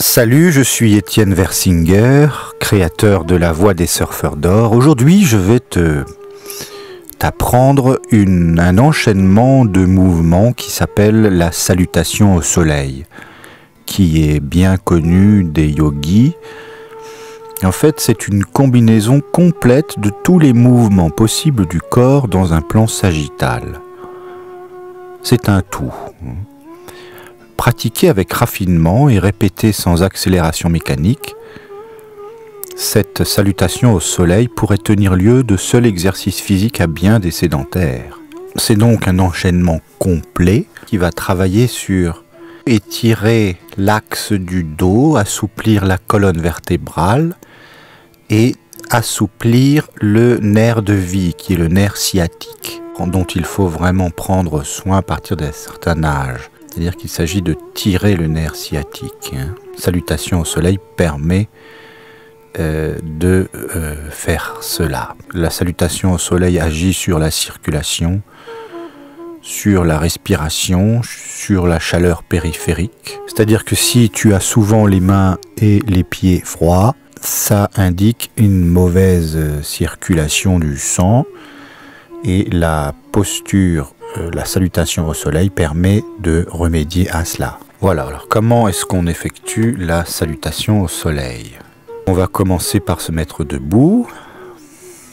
Salut, je suis Étienne Versinger, créateur de La Voix des Surfeurs d'Or. Aujourd'hui, je vais t'apprendre un enchaînement de mouvements qui s'appelle la salutation au soleil, qui est bien connu des yogis. En fait, c'est une combinaison complète de tous les mouvements possibles du corps dans un plan sagittal. C'est un tout. Pratiquée avec raffinement et répétée sans accélération mécanique, cette salutation au soleil pourrait tenir lieu de seul exercice physique à bien des sédentaires. C'est donc un enchaînement complet qui va travailler sur étirer l'axe du dos, assouplir la colonne vertébrale et assouplir le nerf de vie qui est le nerf sciatique, dont il faut vraiment prendre soin à partir d'un certain âge. C'est-à-dire qu'il s'agit de tirer le nerf sciatique. Salutation au soleil permet de faire cela. La salutation au soleil agit sur la circulation, sur la respiration, sur la chaleur périphérique. C'est-à-dire que si tu as souvent les mains et les pieds froids, ça indique une mauvaise circulation du sang et la posture, la salutation au soleil permet de remédier à cela. Voilà, alors comment est-ce qu'on effectue la salutation au soleil? On va commencer par se mettre debout,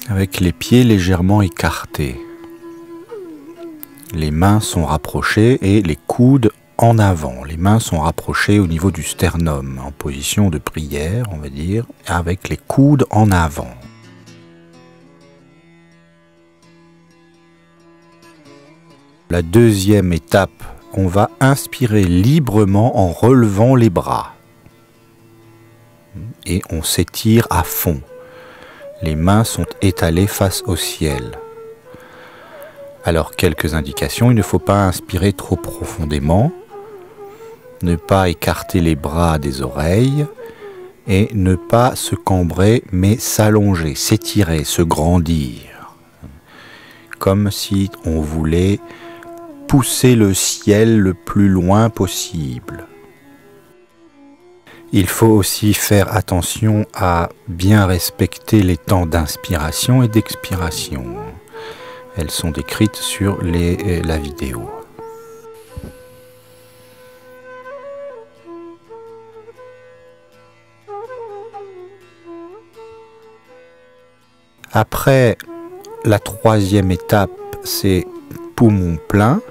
avec les pieds légèrement écartés. Les mains sont rapprochées et les coudes en avant. Les mains sont rapprochées au niveau du sternum, en position de prière, on va dire, avec les coudes en avant. La deuxième étape, on va inspirer librement en relevant les bras. Et on s'étire à fond. Les mains sont étalées face au ciel. Alors, quelques indications, il ne faut pas inspirer trop profondément, ne pas écarter les bras des oreilles et ne pas se cambrer mais s'allonger, s'étirer, se grandir. Comme si on voulait pousser le ciel le plus loin possible. Il faut aussi faire attention à bien respecter les temps d'inspiration et d'expiration. Elles sont décrites sur la vidéo. Après, la troisième étape, c'est poumons pleins.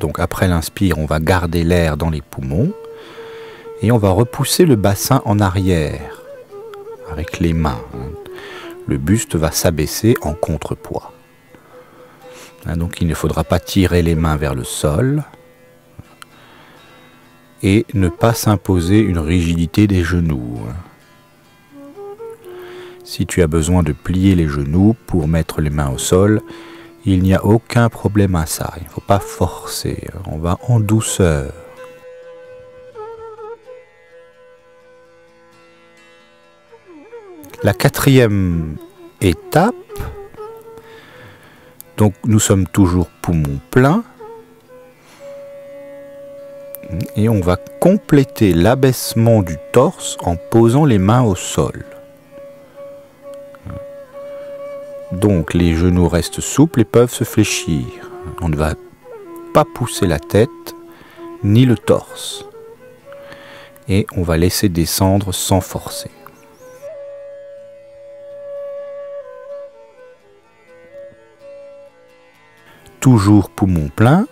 Donc après l'inspire, on va garder l'air dans les poumons et on va repousser le bassin en arrière avec les mains. Le buste va s'abaisser en contrepoids. Donc il ne faudra pas tirer les mains vers le sol et ne pas s'imposer une rigidité des genoux. Si tu as besoin de plier les genoux pour mettre les mains au sol, il n'y a aucun problème à ça, il ne faut pas forcer, on va en douceur. La quatrième étape, donc nous sommes toujours poumons pleins, et on va compléter l'abaissement du torse en posant les mains au sol. Donc les genoux restent souples et peuvent se fléchir. On ne va pas pousser la tête ni le torse. Et on va laisser descendre sans forcer. Toujours poumon plein.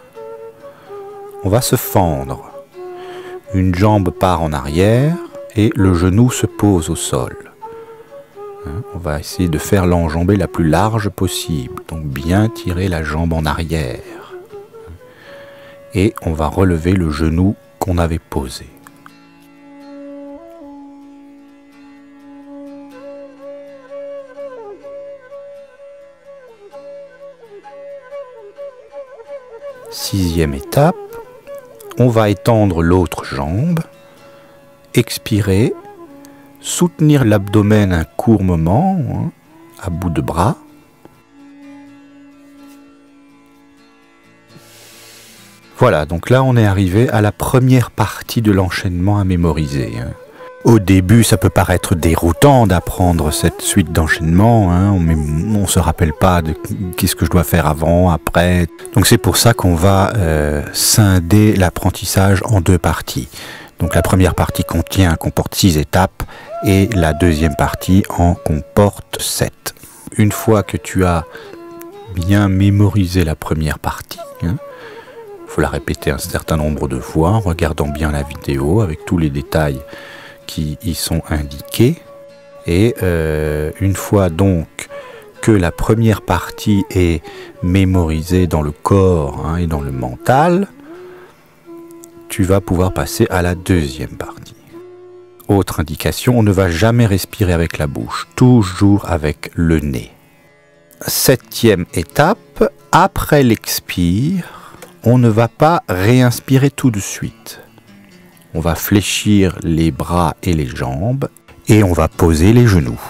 On va se fendre. Une jambe part en arrière et le genou se pose au sol. On va essayer de faire l'enjambée la plus large possible, donc bien tirer la jambe en arrière. Et on va relever le genou qu'on avait posé. Sixième étape, on va étendre l'autre jambe, expirer, soutenir l'abdomen un court moment, à bout de bras. Voilà, donc là on est arrivé à la première partie de l'enchaînement à mémoriser. Au début, ça peut paraître déroutant d'apprendre cette suite d'enchaînements. On ne se rappelle pas de qu'est-ce que je dois faire avant, après. Donc c'est pour ça qu'on va scinder l'apprentissage en deux parties. Donc la première partie comporte 6 étapes et la deuxième partie en comporte 7. Une fois que tu as bien mémorisé la première partie, il faut la répéter un certain nombre de fois en regardant bien la vidéo avec tous les détails qui y sont indiqués. Et une fois donc que la première partie est mémorisée dans le corps et dans le mental, tu vas pouvoir passer à la deuxième partie. Autre indication, on ne va jamais respirer avec la bouche, toujours avec le nez. 7e étape, après l'expire, on ne va pas réinspirer tout de suite. On va fléchir les bras et les jambes et on va poser les genoux.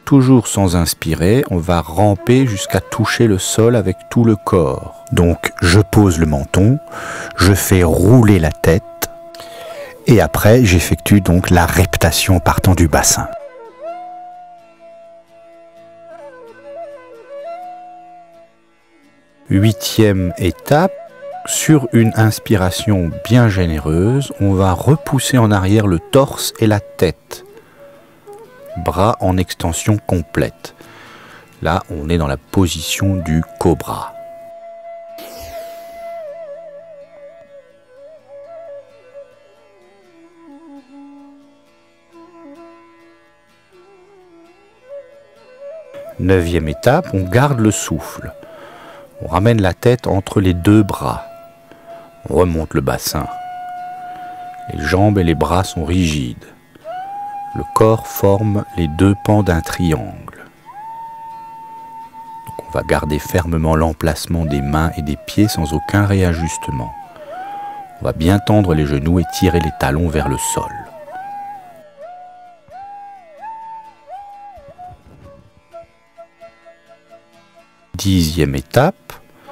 Toujours sans inspirer, on va ramper jusqu'à toucher le sol avec tout le corps. Donc je pose le menton, je fais rouler la tête et après j'effectue donc la reptation partant du bassin. Huitième étape. Sur une inspiration bien généreuse, on va repousser en arrière le torse et la tête. Bras en extension complète. Là, on est dans la position du cobra. Neuvième étape, on garde le souffle. On ramène la tête entre les deux bras. On remonte le bassin. Les jambes et les bras sont rigides. Le corps forme les deux pans d'un triangle. Donc on va garder fermement l'emplacement des mains et des pieds sans aucun réajustement. On va bien tendre les genoux et tirer les talons vers le sol. Dixième étape.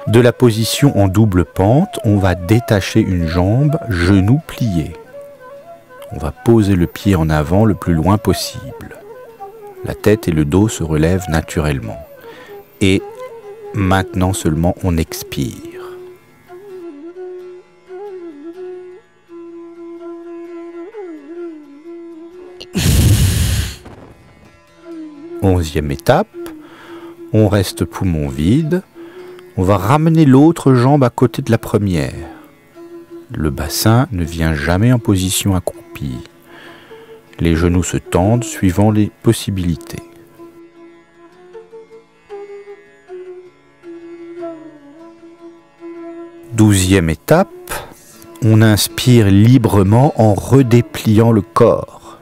De la position en double pente, on va détacher une jambe, genou plié. On va poser le pied en avant le plus loin possible. La tête et le dos se relèvent naturellement. Et maintenant seulement on expire. Onzième étape, on reste poumon vide. On va ramener l'autre jambe à côté de la première. Le bassin ne vient jamais en position accroupie. Les genoux se tendent suivant les possibilités. Douzième étape, on inspire librement en redépliant le corps.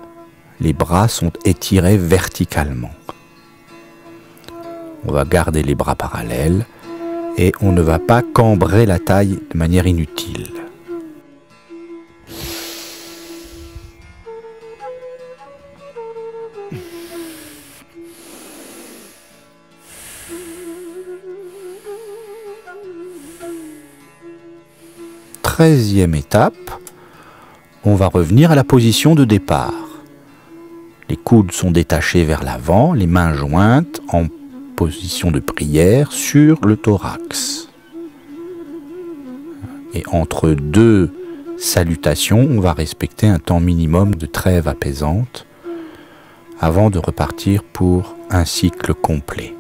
Les bras sont étirés verticalement. On va garder les bras parallèles. Et on ne va pas cambrer la taille de manière inutile. Treizième étape, on va revenir à la position de départ. Les coudes sont détachés vers l'avant, les mains jointes en position de prière sur le thorax. Et entre deux salutations, on va respecter un temps minimum de trêve apaisante avant de repartir pour un cycle complet.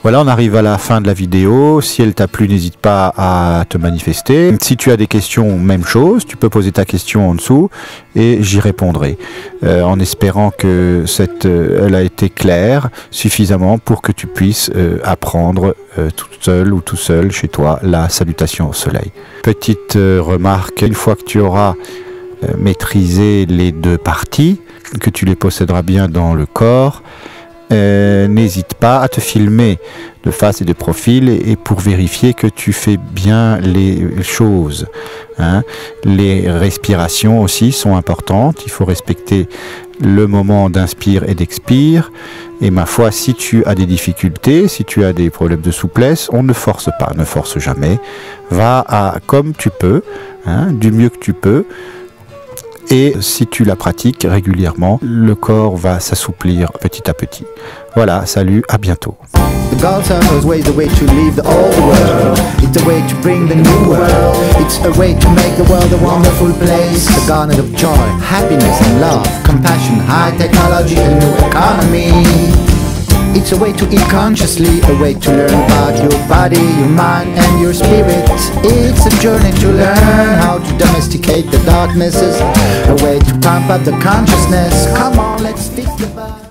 Voilà, on arrive à la fin de la vidéo. Si elle t'a plu, n'hésite pas à te manifester. Si tu as des questions, même chose, tu peux poser ta question en dessous et j'y répondrai. En espérant que elle a été claire suffisamment pour que tu puisses apprendre toute seule ou tout seul chez toi la salutation au soleil. Petite remarque, une fois que tu auras maîtrisé les deux parties, que tu les posséderas bien dans le corps, n'hésite pas à te filmer de face et de profil et pour vérifier que tu fais bien les choses. Hein. Les respirations aussi sont importantes. Il faut respecter le moment d'inspire et d'expire. Et ma foi, si tu as des difficultés, si tu as des problèmes de souplesse, on ne force pas, ne force jamais. Va à comme tu peux, hein, du mieux que tu peux. Et si tu la pratiques régulièrement, le corps va s'assouplir petit à petit. Voilà, salut, à bientôt. The God's way is the way to leave the old world. It's a way to bring the new world. It's a way to make the world a wonderful place. A garnet of joy, happiness and love, compassion, high technology and new economy. It's a way to eat consciously, a way to learn about your body, your mind and your spirit. It's a journey to learn how to domesticate the darknesses, a way to pump up the consciousness. Come on, let's fix the body.